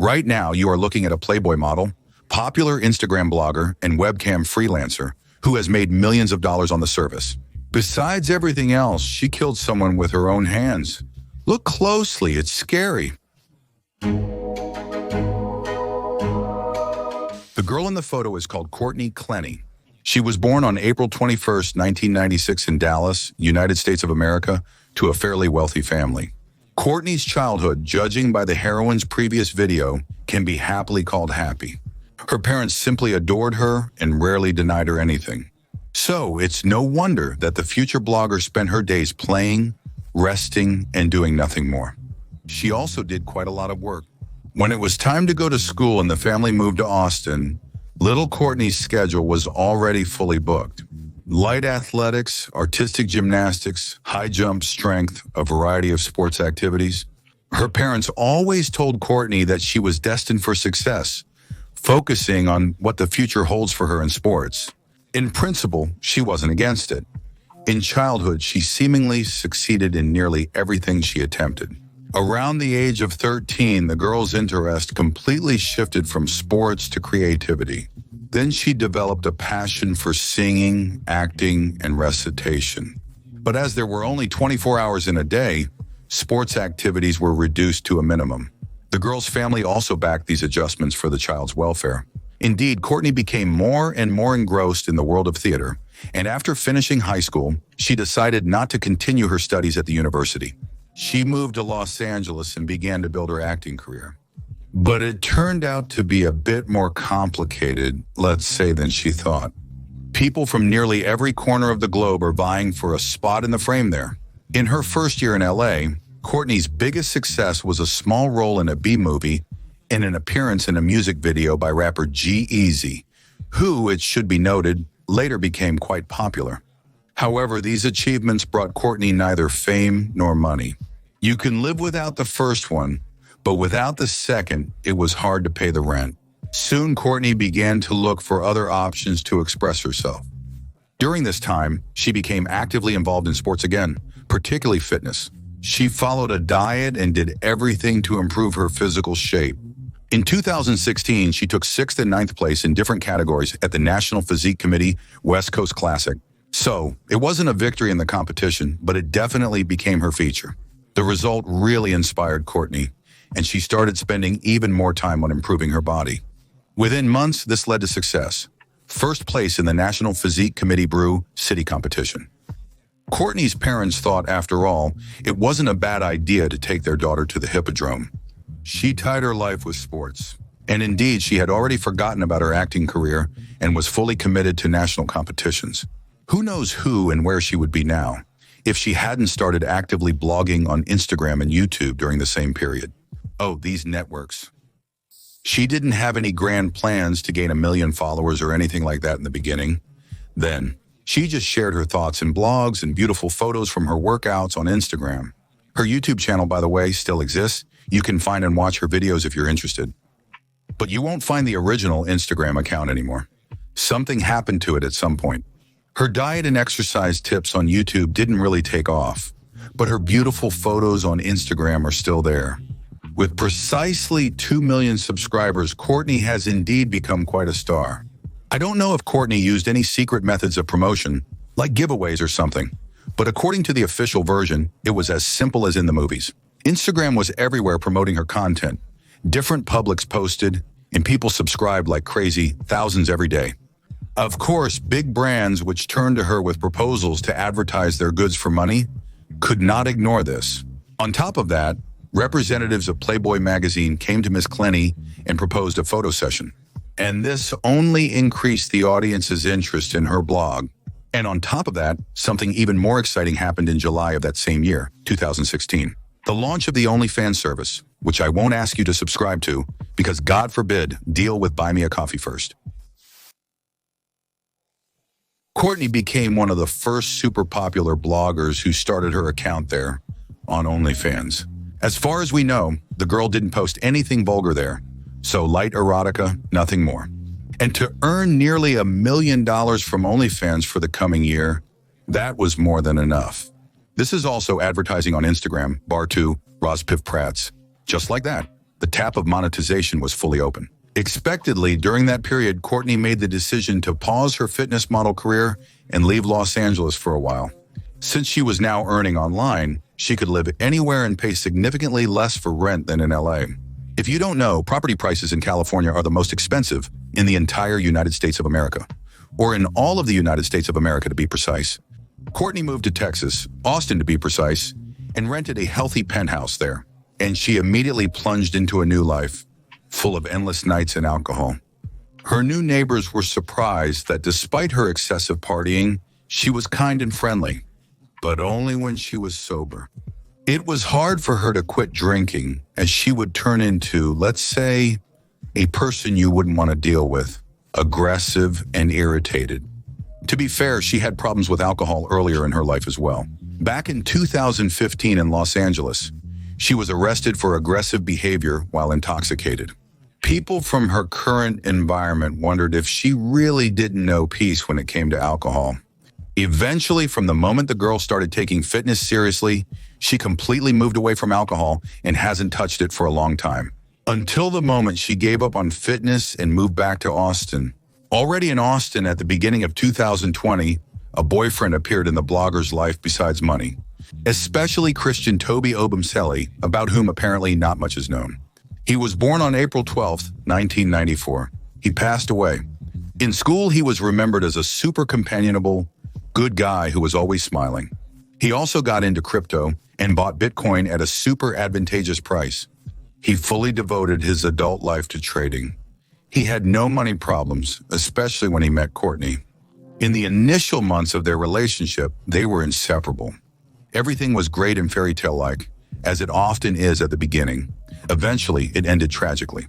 Right now, you are looking at a Playboy model, popular Instagram blogger, and webcam freelancer who has made millions of dollars on the service. Besides everything else, she killed someone with her own hands. Look closely, it's scary. The girl in the photo is called Courtney Clenney. She was born on April 21st, 1996 in Dallas, United States of America, to a fairly wealthy family. Courtney's childhood, judging by the heroine's previous video, can be happily called happy. Her parents simply adored her and rarely denied her anything. So it's no wonder that the future blogger spent her days playing, resting, and doing nothing more. She also did quite a lot of work. When it was time to go to school and the family moved to Austin, little Courtney's schedule was already fully booked. Light athletics, artistic gymnastics, high jump, strength, a variety of sports activities. Her parents always told Courtney that she was destined for success, focusing on what the future holds for her in sports. In principle, she wasn't against it. In childhood, she seemingly succeeded in nearly everything she attempted. Around the age of 13, the girl's interest completely shifted from sports to creativity. Then she developed a passion for singing, acting, and recitation. But as there were only 24 hours in a day, sports activities were reduced to a minimum. The girl's family also backed these adjustments for the child's welfare. Indeed, Courtney became more and more engrossed in the world of theater, and after finishing high school, she decided not to continue her studies at the university. She moved to Los Angeles and began to build her acting career. But it turned out to be a bit more complicated, let's say, than she thought. People from nearly every corner of the globe are vying for a spot in the frame there. In her first year in LA, Courtney's biggest success was a small role in a B-movie and an appearance in a music video by rapper G-Eazy, who, it should be noted, later became quite popular. However, these achievements brought Courtney neither fame nor money. You can live without the first one, but without the second, it was hard to pay the rent. Soon, Courtney began to look for other options to express herself. During this time, she became actively involved in sports again, particularly fitness. She followed a diet and did everything to improve her physical shape. In 2016, she took 6th and 9th place in different categories at the National Physique Committee West Coast Classic. So, it wasn't a victory in the competition, but it definitely became her feature. The result really inspired Courtney, and she started spending even more time on improving her body. Within months, this led to success. First place in the National Physique Committee Brew City Competition. Courtney's parents thought, after all, it wasn't a bad idea to take their daughter to the Hippodrome. She tied her life with sports. And indeed, she had already forgotten about her acting career and was fully committed to national competitions. Who knows who and where she would be now if she hadn't started actively blogging on Instagram and YouTube during the same period. Oh, these networks. She didn't have any grand plans to gain 1 million followers or anything like that in the beginning. Then, she just shared her thoughts in blogs and beautiful photos from her workouts on Instagram. Her YouTube channel, by the way, still exists. You can find and watch her videos if you're interested. But you won't find the original Instagram account anymore. Something happened to it at some point. Her diet and exercise tips on YouTube didn't really take off, but her beautiful photos on Instagram are still there. With precisely 2 million subscribers, Courtney has indeed become quite a star. I don't know if Courtney used any secret methods of promotion, like giveaways or something, but according to the official version, it was as simple as in the movies. Instagram was everywhere promoting her content. Different publics posted, and people subscribed like crazy, thousands every day. Of course, big brands which turned to her with proposals to advertise their goods for money could not ignore this. On top of that, representatives of Playboy magazine came to Miss Clenney and proposed a photo session. And this only increased the audience's interest in her blog. And on top of that, something even more exciting happened in July of that same year, 2016. The launch of the Onlyfans service, which I won't ask you to subscribe to, because God forbid, deal with Buy Me a Coffee first. Courtney became one of the first super popular bloggers who started her account there on OnlyFans. As far as we know, the girl didn't post anything vulgar there, so light erotica, nothing more. And to earn nearly $1 million from OnlyFans for the coming year, that was more than enough. This is also advertising on Instagram, bar 2, Rozpiv Prats. Just like that. The tap of monetization was fully open. Expectedly, during that period, Courtney made the decision to pause her fitness model career and leave Los Angeles for a while. Since she was now earning online, she could live anywhere and pay significantly less for rent than in LA. If you don't know, property prices in California are the most expensive in the entire United States of America, or in all of the United States of America to be precise. Courtney moved to Texas, Austin to be precise, and rented a healthy penthouse there. And she immediately plunged into a new life, full of endless nights and alcohol. Her new neighbors were surprised that despite her excessive partying, she was kind and friendly, but only when she was sober. It was hard for her to quit drinking, as she would turn into, let's say, a person you wouldn't want to deal with, aggressive and irritated. To be fair, she had problems with alcohol earlier in her life as well. Back in 2015 in Los Angeles, she was arrested for aggressive behavior while intoxicated. People from her current environment wondered if she really didn't know peace when it came to alcohol. Eventually, from the moment the girl started taking fitness seriously, she completely moved away from alcohol and hasn't touched it for a long time. Until the moment she gave up on fitness and moved back to Austin. Already in Austin at the beginning of 2020, a boyfriend appeared in the blogger's life besides money, especially Christian Obumseli, about whom apparently not much is known. He was born on April 12, 1994. He passed away. In school, he was remembered as a super companionable, good guy who was always smiling. He also got into crypto and bought Bitcoin at a super advantageous price. He fully devoted his adult life to trading. He had no money problems, especially when he met Courtney. In the initial months of their relationship, they were inseparable. Everything was great and fairy tale-like, as it often is at the beginning. Eventually, it ended tragically.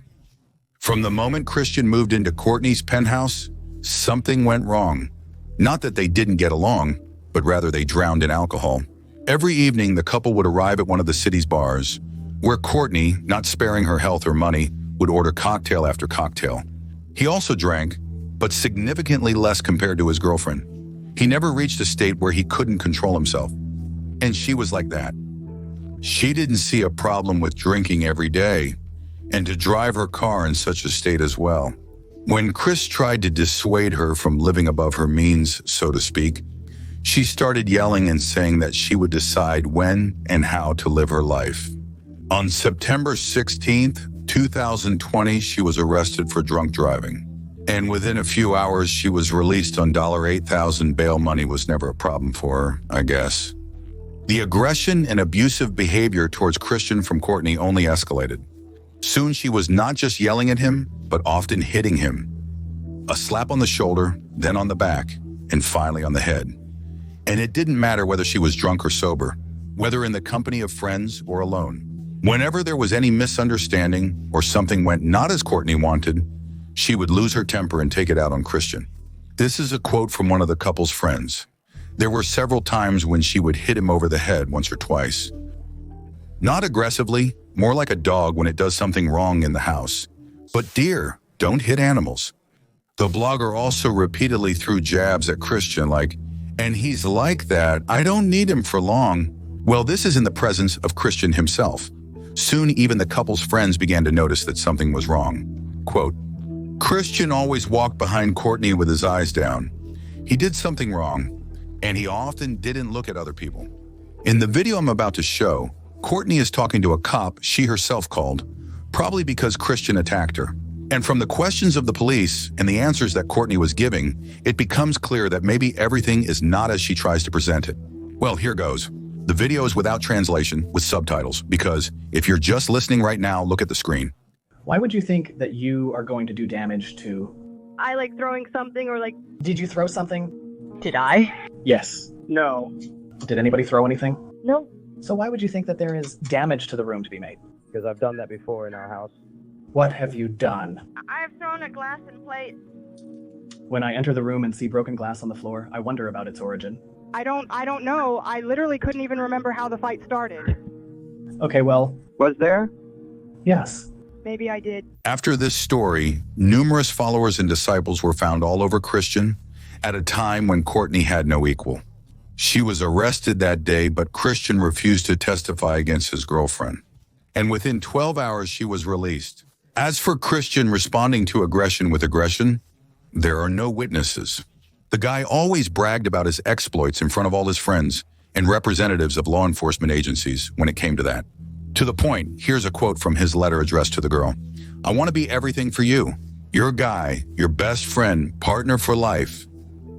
From the moment Christian moved into Courtney's penthouse, something went wrong. Not that they didn't get along, but rather they drowned in alcohol. Every evening, the couple would arrive at one of the city's bars, where Courtney, not sparing her health or money, would order cocktail after cocktail. He also drank, but significantly less compared to his girlfriend. He never reached a state where he couldn't control himself. And she was like that. She didn't see a problem with drinking every day, and to drive her car in such a state as well. When Chris tried to dissuade her from living above her means, so to speak, she started yelling and saying that she would decide when and how to live her life. On September 16th, 2020, she was arrested for drunk driving. And within a few hours, she was released on $8,000 bail. Money was never a problem for her, I guess. The aggression and abusive behavior towards Christian from Courtney only escalated. Soon she was not just yelling at him, but often hitting him. A slap on the shoulder, then on the back, and finally on the head. And it didn't matter whether she was drunk or sober, whether in the company of friends or alone. Whenever there was any misunderstanding or something went not as Courtney wanted, she would lose her temper and take it out on Christian. This is a quote from one of the couple's friends. There were several times when she would hit him over the head once or twice. Not aggressively, more like a dog when it does something wrong in the house. But dear, don't hit animals. The blogger also repeatedly threw jabs at Christian like, and he's like that, I don't need him for long. Well, this is in the presence of Christian himself. Soon, even the couple's friends began to notice that something was wrong. Quote, Christian always walked behind Courtney with his eyes down. He did something wrong, and he often didn't look at other people. In the video I'm about to show, Courtney is talking to a cop she herself called, probably because Christian attacked her. And from the questions of the police and the answers that Courtney was giving, it becomes clear that maybe everything is not as she tries to present it. Well, here goes. The video is without translation, with subtitles, because if you're just listening right now, look at the screen. Why would you think that you are going to do damage to... I like throwing something or like... Did you throw something? Did I? Yes. No. Did anybody throw anything? No. So why would you think that there is damage to the room to be made? Because I've done that before in our house. What have you done? I have thrown a glass and plate. When I enter the room and see broken glass on the floor, I wonder about its origin. I don't know. I literally couldn't even remember how the fight started. Okay, well... Was there? Yes. Maybe I did. After this story, numerous followers and disciples were found all over Christian at a time when Courtney had no equal. She was arrested that day, but Christian refused to testify against his girlfriend. and within 12 hours she was released. As for Christian responding to aggression with aggression, there are no witnesses. The guy always bragged about his exploits in front of all his friends and representatives of law enforcement agencies when it came to that. To the point, here's a quote from his letter addressed to the girl. "I want to be everything for you. Your guy, your best friend, partner for life,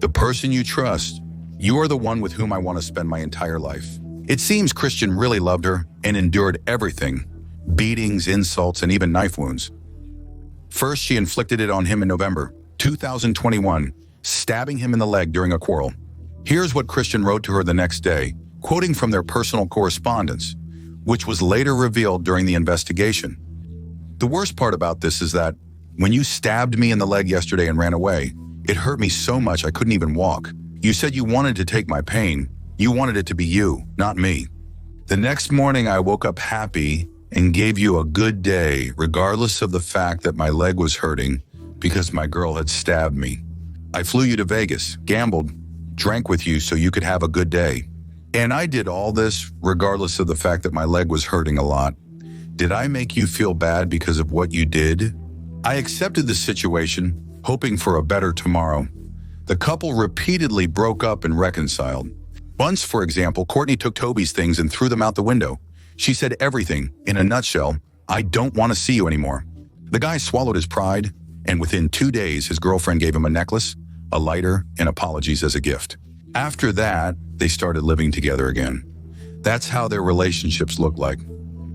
the person you trust. You are the one with whom I want to spend my entire life." It seems Christian really loved her and endured everything, beatings, insults, and even knife wounds. First, she inflicted it on him in November 2021, stabbing him in the leg during a quarrel. Here's what Christian wrote to her the next day, quoting from their personal correspondence, which was later revealed during the investigation. "The worst part about this is that when you stabbed me in the leg yesterday and ran away, it hurt me so much I couldn't even walk. You said you wanted to take my pain. You wanted it to be you, not me. The next morning I woke up happy and gave you a good day, regardless of the fact that my leg was hurting because my girl had stabbed me. I flew you to Vegas, gambled, drank with you so you could have a good day. And I did all this regardless of the fact that my leg was hurting a lot. Did I make you feel bad because of what you did? I accepted the situation, hoping for a better tomorrow." The couple repeatedly broke up and reconciled. Once, for example, Courtney took Toby's things and threw them out the window. She said everything, in a nutshell, "I don't want to see you anymore." The guy swallowed his pride, and within 2 days, his girlfriend gave him a necklace, a lighter, and apologies as a gift. After that, they started living together again. That's how their relationships looked like.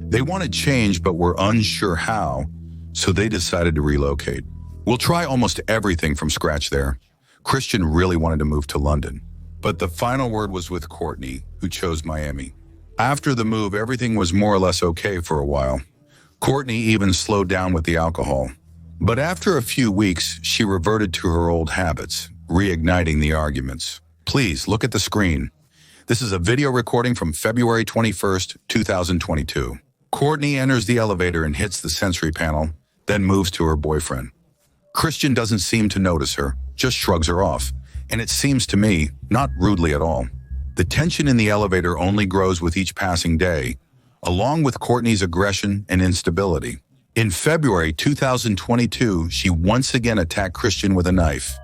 They wanted change but were unsure how, so they decided to relocate. We'll try almost everything from scratch there. Christian really wanted to move to London, but the final word was with Courtney, who chose Miami. After the move, everything was more or less okay for a while. Courtney even slowed down with the alcohol. But after a few weeks, she reverted to her old habits, reigniting the arguments. Please look at the screen. This is a video recording from February 21st, 2022. Courtney enters the elevator and hits the sensory panel, then moves to her boyfriend. Christian doesn't seem to notice her, just shrugs her off, and it seems to me, not rudely at all. The tension in the elevator only grows with each passing day, along with Courtney's aggression and instability. In February 2022, she once again attacked Christian with a knife.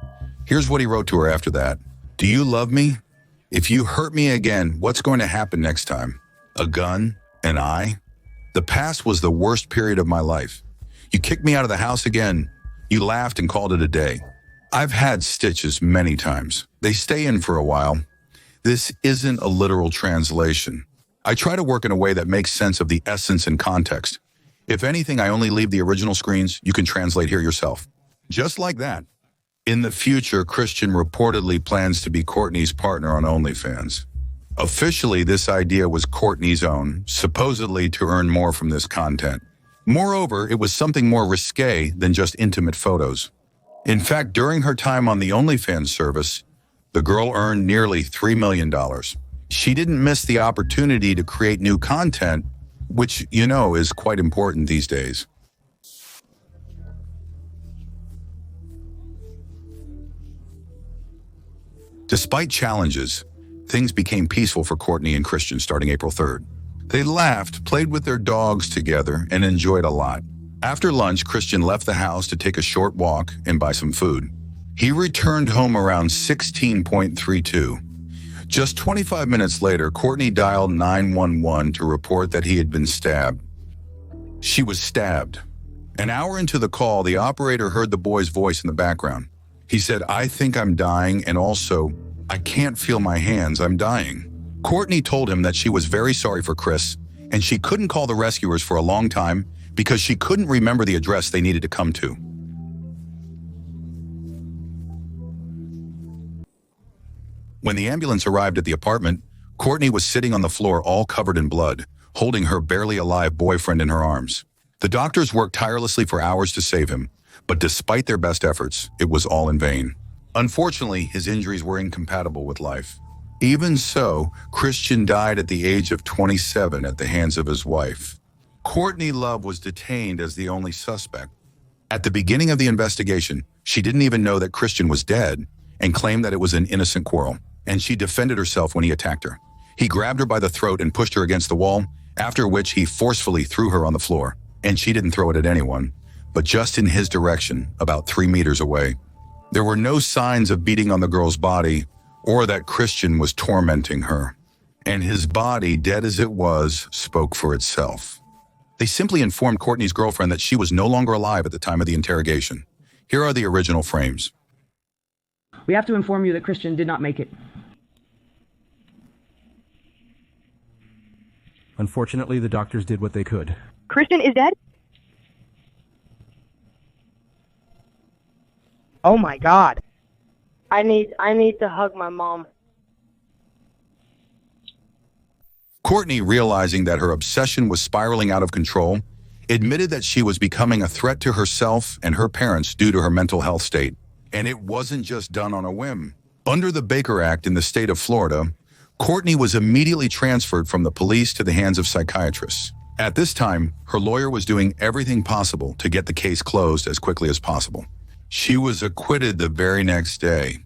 Here's what he wrote to her after that. "Do you love me? If you hurt me again, what's going to happen next time? A gun? An eye? The past was the worst period of my life. You kicked me out of the house again. You laughed and called it a day. I've had stitches many times. They stay in for a while. This isn't a literal translation. I try to work in a way that makes sense of the essence and context. If anything, I only leave the original screens. You can translate here yourself." Just like that. In the future, Christian reportedly plans to be Courtney's partner on Onlyfans. Officially, this idea was Courtney's own, supposedly to earn more from this content. Moreover, it was something more risque than just intimate photos. In fact, during her time on the Onlyfans service, the girl earned nearly $3 million. She didn't miss the opportunity to create new content, which, you know, is quite important these days. Despite challenges, things became peaceful for Courtney and Christian starting April 3rd. They laughed, played with their dogs together, and enjoyed a lot. After lunch, Christian left the house to take a short walk and buy some food. He returned home around 16:32. Just 25 minutes later, Courtney dialed 911 to report that he had been stabbed. She was stabbed. An hour into the call, the operator heard the boy's voice in the background. He said, "I think I'm dying, and also, I can't feel my hands, I'm dying." Courtney told him that she was very sorry for Chris, and she couldn't call the rescuers for a long time because she couldn't remember the address they needed to come to. When the ambulance arrived at the apartment, Courtney was sitting on the floor all covered in blood, holding her barely alive boyfriend in her arms. The doctors worked tirelessly for hours to save him, but despite their best efforts, it was all in vain. Unfortunately, his injuries were incompatible with life. Even so, Christian died at the age of 27 at the hands of his wife. Courtney Love was detained as the only suspect. At the beginning of the investigation, she didn't even know that Christian was dead and claimed that it was an innocent quarrel, and she defended herself when he attacked her. He grabbed her by the throat and pushed her against the wall, after which he forcefully threw her on the floor. And she didn't throw it at anyone, but just in his direction, about 3 meters away. There were no signs of beating on the girl's body or that Christian was tormenting her. And his body, dead as it was, spoke for itself. They simply informed Courtney's girlfriend that she was no longer alive at the time of the interrogation. Here are the original frames. We have to inform you that Christian did not make it. Unfortunately, the doctors did what they could. Christian is dead? Oh my God. I need to hug my mom. Courtney, realizing that her obsession was spiraling out of control, admitted that she was becoming a threat to herself and her parents due to her mental health state. And it wasn't just done on a whim. Under the Baker Act in the state of Florida, Courtney was immediately transferred from the police to the hands of psychiatrists. At this time, her lawyer was doing everything possible to get the case closed as quickly as possible. She was acquitted the very next day.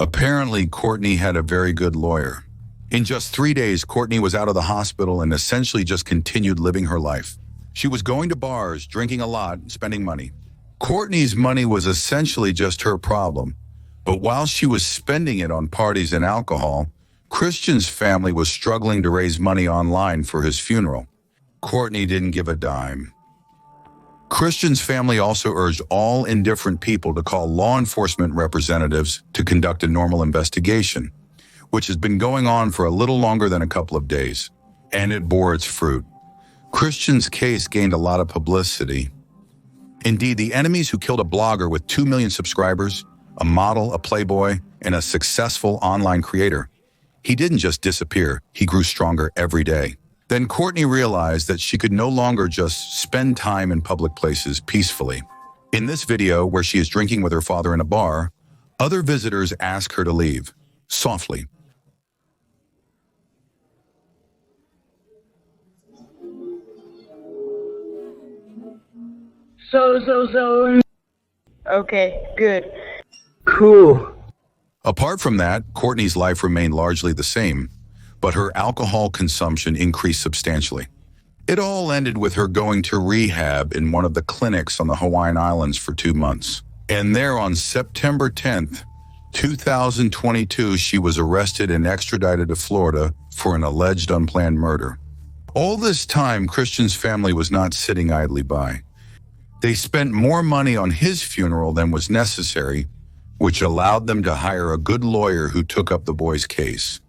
Apparently, Courtney had a very good lawyer. In just 3 days, Courtney was out of the hospital and essentially just continued living her life. She was going to bars, drinking a lot, and spending money. Courtney's money was essentially just her problem. But while she was spending it on parties and alcohol, Christian's family was struggling to raise money online for his funeral. Courtney didn't give a dime. Christian's family also urged all indifferent people to call law enforcement representatives to conduct a normal investigation, which has been going on for a little longer than a couple of days, and it bore its fruit. Christian's case gained a lot of publicity. Indeed, the enemies who killed a blogger with 2 million subscribers, a model, a playboy, and a successful online creator, he didn't just disappear, he grew stronger every day. Then Courtney realized that she could no longer just spend time in public places peacefully. In this video, where she is drinking with her father in a bar, other visitors ask her to leave, softly. So. Okay, good. Cool. Apart from that, Courtney's life remained largely the same, but her alcohol consumption increased substantially. It all ended with her going to rehab in one of the clinics on the Hawaiian Islands for 2 months. And there on September 10th, 2022, she was arrested and extradited to Florida for an alleged unplanned murder. All this time, Christian's family was not sitting idly by. They spent more money on his funeral than was necessary, which allowed them to hire a good lawyer who took up the boy's case.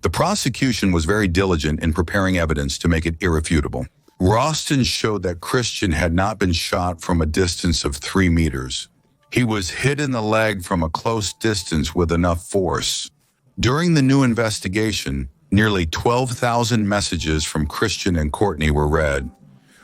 The prosecution was very diligent in preparing evidence to make it irrefutable. Roston showed that Christian had not been shot from a distance of 3 meters. He was hit in the leg from a close distance with enough force. During the new investigation, nearly 12,000 messages from Christian and Courtney were read,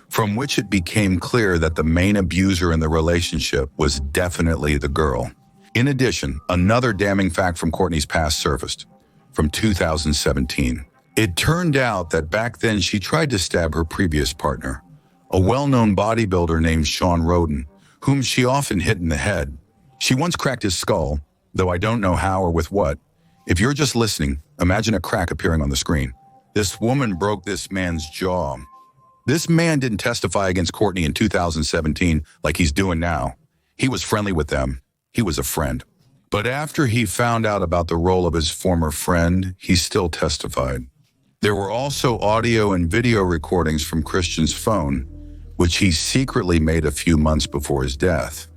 from which it became clear that the main abuser in the relationship was definitely the girl. In addition, another damning fact from Courtney's past surfaced, from 2017. It turned out that back then she tried to stab her previous partner, a well-known bodybuilder named Sean Roden, whom she often hit in the head. She once cracked his skull, though I don't know how or with what. If you're just listening, imagine a crack appearing on the screen. This woman broke this man's jaw. This man didn't testify against Courtney in 2017 like he's doing now. He was friendly with them. He was a friend. But after he found out about the role of his former friend, he still testified. There were also audio and video recordings from Christian's phone, which he secretly made a few months before his death.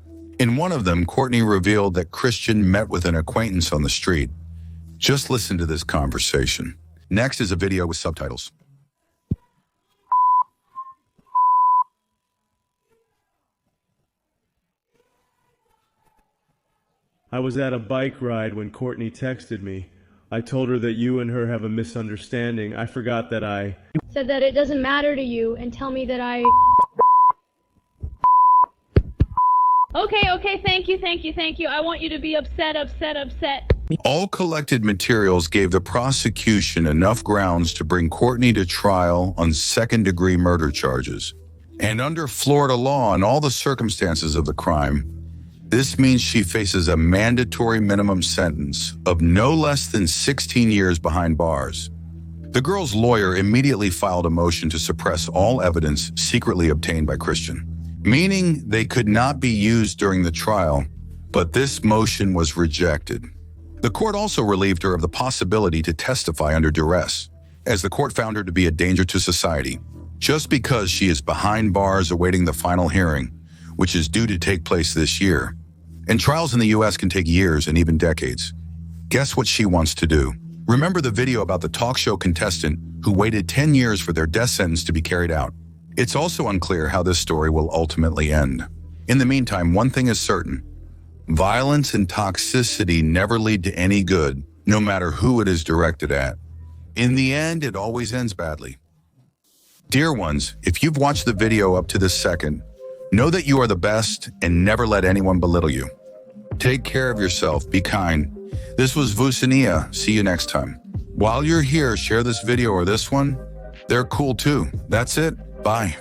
In one of them, Courtney revealed that Christian met with an acquaintance on the street. Just listen to this conversation. Next is a video with subtitles. I was at a bike ride when Courtney texted me. I told her that you and her have a misunderstanding. I forgot that I said that it doesn't matter to you and tell me that I... Okay, thank you. I want you to be upset. All collected materials gave the prosecution enough grounds to bring Courtney to trial on second-degree murder charges. And under Florida law and all the circumstances of the crime, this means she faces a mandatory minimum sentence of no less than 16 years behind bars. The girl's lawyer immediately filed a motion to suppress all evidence secretly obtained by Christian, meaning they could not be used during the trial, but this motion was rejected. The court also relieved her of the possibility to testify under duress, as the court found her to be a danger to society, just because she is behind bars awaiting the final hearing, which is due to take place this year. And trials in the US can take years and even decades. Guess what she wants to do? Remember the video about the talk show contestant who waited 10 years for their death sentence to be carried out? It's also unclear how this story will ultimately end. In the meantime, one thing is certain. Violence and toxicity never lead to any good, no matter who it is directed at. In the end, it always ends badly. Dear ones, if you've watched the video up to this second, know that you are the best and never let anyone belittle you. Take care of yourself, be kind. This was Vusania, see you next time. While you're here, share this video or this one. They're cool too. That's it, bye.